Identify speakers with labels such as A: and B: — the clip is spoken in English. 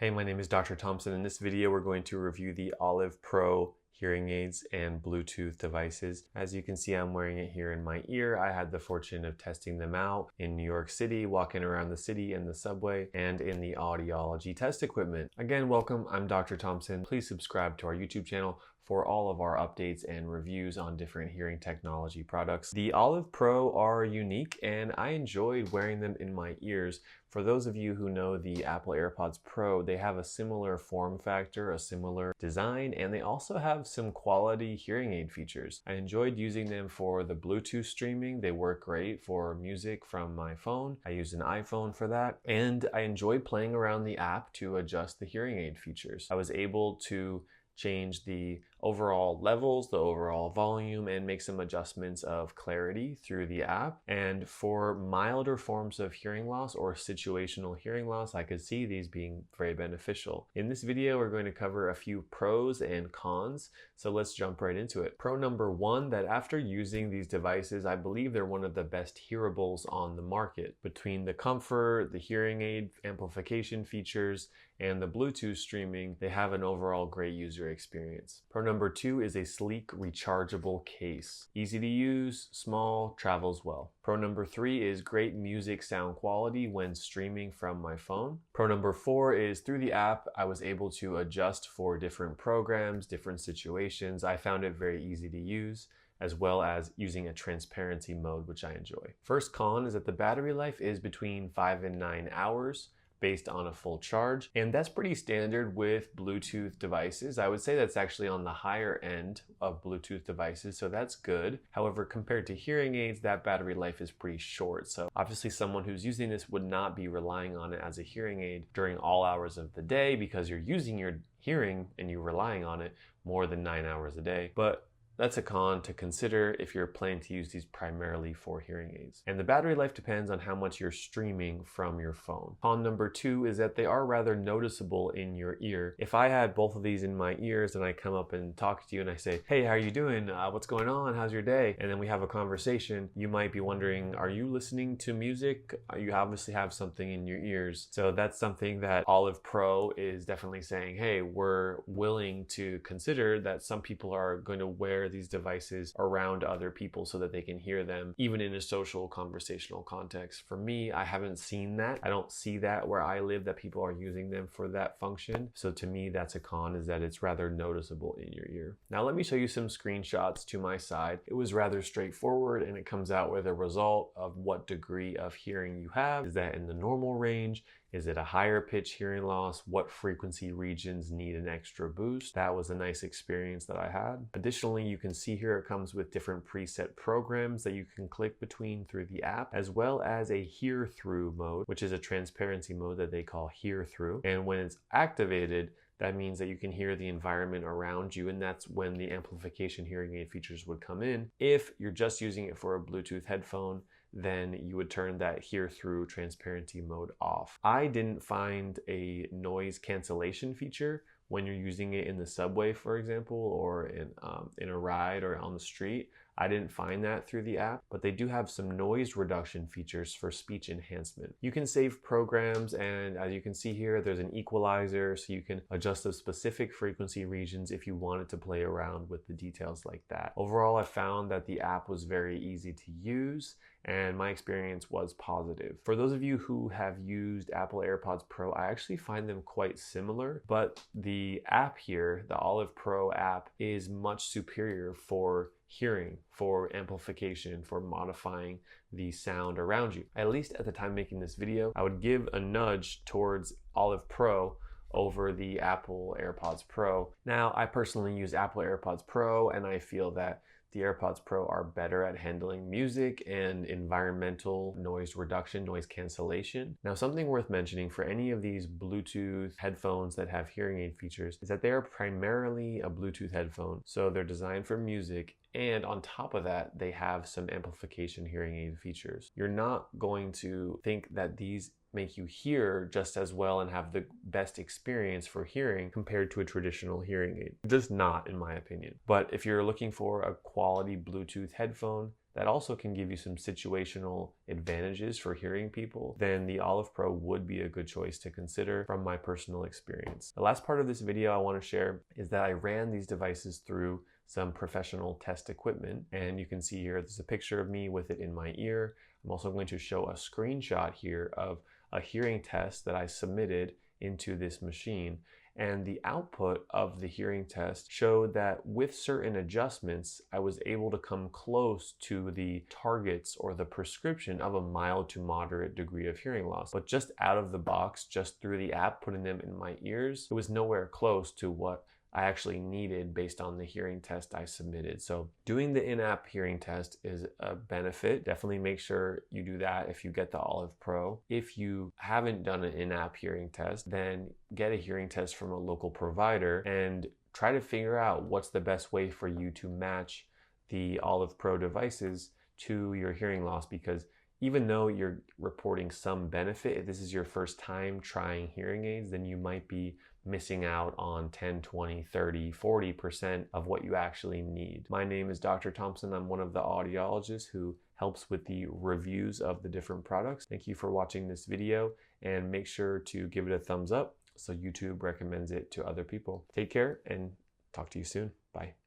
A: Hey, my name is Dr. Thompson. In this video, we're going to review the Olive Pro hearing aids and Bluetooth devices. As you can see, I'm wearing it here in my ear. I had the fortune of testing them out in New York City, walking around the city in the subway, and in the audiology test equipment. Again, welcome. I'm Dr. Thompson. Please subscribe to our YouTube channel for all of our updates and reviews on different hearing technology products. The Olive Pro are unique and I enjoyed wearing them in my ears. For those of you who know the Apple AirPods Pro, they have a similar form factor, a similar design, and they also have some quality hearing aid features. I enjoyed using them for the Bluetooth streaming. They work great for music from my phone. I use an iPhone for that. And I enjoyed playing around the app to adjust the hearing aid features. I was able to change the overall levels, the overall volume, and make some adjustments of clarity through the app. And for milder forms of hearing loss or situational hearing loss, I could see these being very beneficial. In this video, we're going to cover a few pros and cons, so let's jump right into it. Pro number one, that after using these devices, I believe they're one of the best hearables on the market. Between the comfort, the hearing aid amplification features, and the Bluetooth streaming, they have an overall great user experience. Pro number two is a sleek, rechargeable case. Easy to use, small, travels well. Pro number three is great music sound quality when streaming from my phone. Pro number four is through the app, I was able to adjust for different programs, different situations. I found it very easy to use, as well as using a transparency mode, which I enjoy. First con is that the battery life is between 5 and 9 hours. Based on a full charge, and that's pretty standard with Bluetooth devices. I would say that's actually on the higher end of Bluetooth devices, so that's good. However, compared to hearing aids, that battery life is pretty short. So obviously someone who's using this would not be relying on it as a hearing aid during all hours of the day because you're using your hearing and you're relying on it more than 9 hours a day. But that's a con to consider if you're planning to use these primarily for hearing aids. And the battery life depends on how much you're streaming from your phone. Con number two is that they are rather noticeable in your ear. If I had both of these in my ears and I come up and talk to you and I say, hey, how are you doing? What's going on? How's your day? And then we have a conversation, you might be wondering, are you listening to music? You obviously have something in your ears. So that's something that Olive Pro is definitely saying, hey, we're willing to consider that some people are going to wear these devices around other people so that they can hear them even in a social conversational context. For me, I haven't seen that. I don't see that where I live, that people are using them for that function. So to me, that's a con, is that it's rather noticeable in your ear. Now let me show you some screenshots to my side. It was rather straightforward and it comes out with a result of what degree of hearing you have. Is that in the normal range? Is it a higher pitch hearing loss? What frequency regions need an extra boost? That was a nice experience that I had. Additionally, you can see here it comes with different preset programs that you can click between through the app, as well as a hear through mode, which is a transparency mode that they call hear through. And when it's activated, that means that you can hear the environment around you, and that's when the amplification hearing aid features would come in. If you're just using it for a Bluetooth headphone, then you would turn that hear through transparency mode off. I didn't find a noise cancellation feature when you're using it in the subway, for example, or in a ride or on the street. I didn't find that through the app, but they do have some noise reduction features for speech enhancement. You can save programs, and as you can see here, there's an equalizer, so you can adjust the specific frequency regions if you wanted to play around with the details like that. Overall, I found that the app was very easy to use, and my experience was positive. For those of you who have used Apple AirPods Pro, I actually find them quite similar, but the app here, the Olive Pro app, is much superior for hearing, for amplification, for modifying the sound around you. At least at the time making this video, I would give a nudge towards Olive Pro over the Apple AirPods Pro. Now, I personally use Apple AirPods Pro, and I feel that the AirPods Pro are better at handling music and environmental noise reduction, noise cancellation. Now, something worth mentioning for any of these Bluetooth headphones that have hearing aid features is that they are primarily a Bluetooth headphone. So they're designed for music, and on top of that, they have some amplification hearing aid features. You're not going to think that these make you hear just as well and have the best experience for hearing compared to a traditional hearing aid. Just not, in my opinion. But if you're looking for a quality Bluetooth headphone, that also can give you some situational advantages for hearing people, then the Olive Pro would be a good choice to consider from my personal experience. The last part of this video I want to share is that I ran these devices through some professional test equipment, and you can see here there's a picture of me with it in my ear. I'm also going to show a screenshot here of a hearing test that I submitted into this machine, and the output of the hearing test showed that with certain adjustments I was able to come close to the targets or the prescription of a mild to moderate degree of hearing loss. But just out of the box, just through the app, putting them in my ears, it was nowhere close to what I actually needed based on the hearing test I submitted. So doing the in-app hearing test is a benefit. Definitely make sure you do that if you get the Olive Pro. If you haven't done an in-app hearing test, then get a hearing test from a local provider and try to figure out what's the best way for you to match the Olive Pro devices to your hearing loss, because even though you're reporting some benefit, if this is your first time trying hearing aids, then you might be missing out on 10, 20, 30, 40% of what you actually need. My name is Dr. Thompson. I'm one of the audiologists who helps with the reviews of the different products. Thank you for watching this video, and make sure to give it a thumbs up so YouTube recommends it to other people. Take care and talk to you soon. Bye.